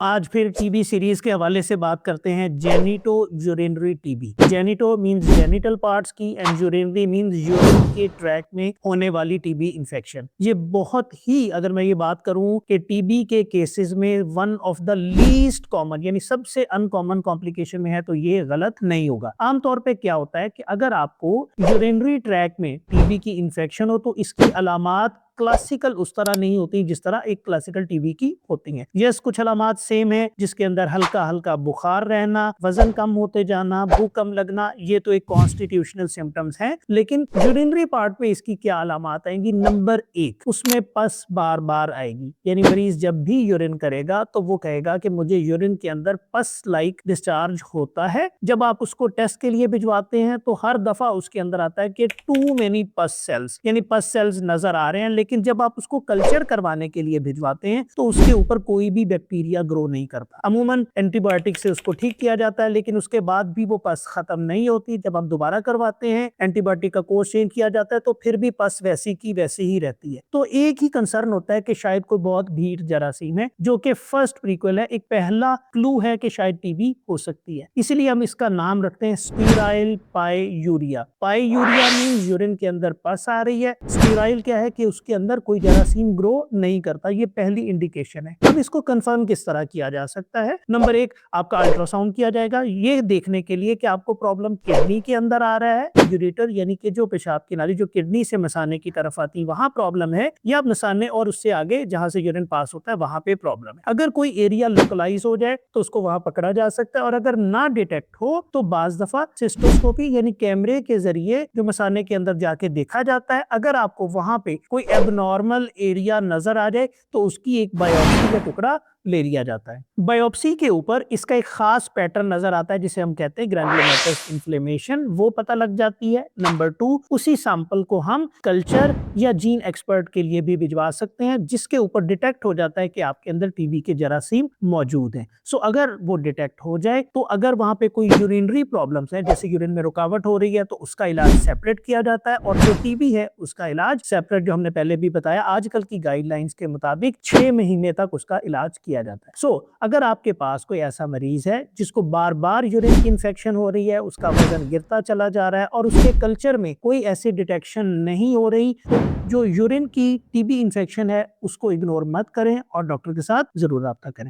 आज फिर TB series के हवाले से बात करते हैं genito urinary TB. Genito means genital parts की एंड यूरिनरी मींस यूरिन के ट्रैक में होने वाली टीबी इंफेक्शन। ये बहुत ही, अगर मैं ये बात करूं कि टीबी के केसेस में one of the least common यानी सबसे अनकॉमन कॉम्प्लिकेशन में है, तो ये गलत नहीं होगा। आमतौर पे क्या होता है कि अगर आपको यूरिनरी ट्रैक में टीबी की इंफेक्शन हो तो इसकी अलामात क्लासिकल उस तरह नहीं होती जिस तरह एक क्लासिकल टीबी की होती हैं। यस, कुछ अलामात सेम है, जिसके अंदर हल्का हल्का बुखार रहना, वजन कम होते जाना, भूख कम लगना, ये तो एक कॉन्स्टिट्यूशनल सिम्टम्स हैं। लेकिन यूरिनरी पार्ट पे इसकी क्या अलामात आएंगी? नंबर 1, उसमें पस बार बार आएगी। यानी मरीज जब भी यूरिन करेगा तो वो कहेगा कि मुझे यूरिन के अंदर पस लाइक डिस्चार्ज होता है। जब आप उसको टेस्ट के लिए भिजवाते हैं तो हर दफा उसके अंदर आता है कि टू मेनी पस सेल्स, यानी पस सेल्स नजर आ रहे हैं। लेकिन जब आप उसको कल्चर करवाने के लिए भिजवाते हैं तो उसके ऊपर कोई भी बैक्टीरिया ग्रो नहीं करता। अमूमन एंटीबायोटिक से उसको ठीक किया जाता है, लेकिन उसके बाद भी वो पस खत्म नहीं होती। जब आप दोबारा करवाते हैं, एंटीबायोटिक का कोर्स चेंज किया जाता है, तो फिर भी पस वैसी की वैसी ही रहती है। तो एक ही कंसर्न होता है कि शायद कोई बहुत भीड़ जरासीम है, जो कि फर्स्ट प्रीक्वल है, एक पहला क्लू है कि शायद टीबी हो सकती है। इसीलिए हम इसका नाम रखते हैं स्टीराइल पाईयूरिया। पाईयूरिया मींस यूरिन के अंदर पस आ रही है। स्टीराइल क्या है कि उसके अंदर कोई जरासीम ग्रो नहीं करता। ये पहली इंडिकेशन है। अब इसको कंफर्म किस तरह किया जा सकता है? नंबर 1, आपका अल्ट्रासाउंड किया जाएगा, ये देखने के लिए कि आपको प्रॉब्लम किडनी के अंदर आ रहा है, यूरेटर यानी कि जो पेशाब की नाली जो किडनी से मसाने की तरफ आती है वहां प्रॉब्लम है, या मसाने और उससे आगे जहां से यूरिन पास होता है वहां पे प्रॉब्लम है। अगर कोई एरिया लोकलाइज हो जाए तो उसको वहां पकड़ा जा सकता है, और अगर ना डिटेक्ट हो तो बाज दफा सिस्टोस्कोपी यानी कैमरे के जरिए जो मसाने के अंदर जाके देखा जाता है। अगर आपको वहां पे कोई एबनॉर्मल एरिया नजर आ जाए तो उसकी एक बायोप्सी का टुकड़ा ले लिया जाता है। बायोप्सी के ऊपर इसका एक खास पैटर्न नजर आता है जिसे हम कहते हैं ग्रैन्युलोमेटस इन्फ्लेमेशन, वो पता लग जाती है। नंबर 2, उसी सैंपल को हम कल्चर या जीन एक्सपर्ट के लिए भी भिजवा सकते हैं, जिसके ऊपर डिटेक्ट हो जाता है कि आपके अंदर टीबी के जरासीम मौजूद हैं। सो अगर वो डिटेक्ट हो जाए तो अगर वहां पे कोई यूरिनरी प्रॉब्लम्स है, जैसे यूरिन में रुकावट हो रही है, तो उसका इलाज सेपरेट किया जाता है, और जो टीबी है उसका इलाज सेपरेट, जो हमने पहले भी बताया, आजकल की गाइडलाइंस के मुताबिक 6 महीने तक उसका इलाज किया जाता है। सो अगर आपके पास कोई ऐसा मरीज है जिसको बार बार यूरिन की इंफेक्शन हो रही है, उसका वजन गिरता चला जा रहा है और उसके कल्चर में कोई ऐसी डिटेक्शन नहीं हो रही, तो जो यूरिन की टीबी इंफेक्शन है उसको इग्नोर मत करें और डॉक्टर के साथ जरूर रब्ता करें।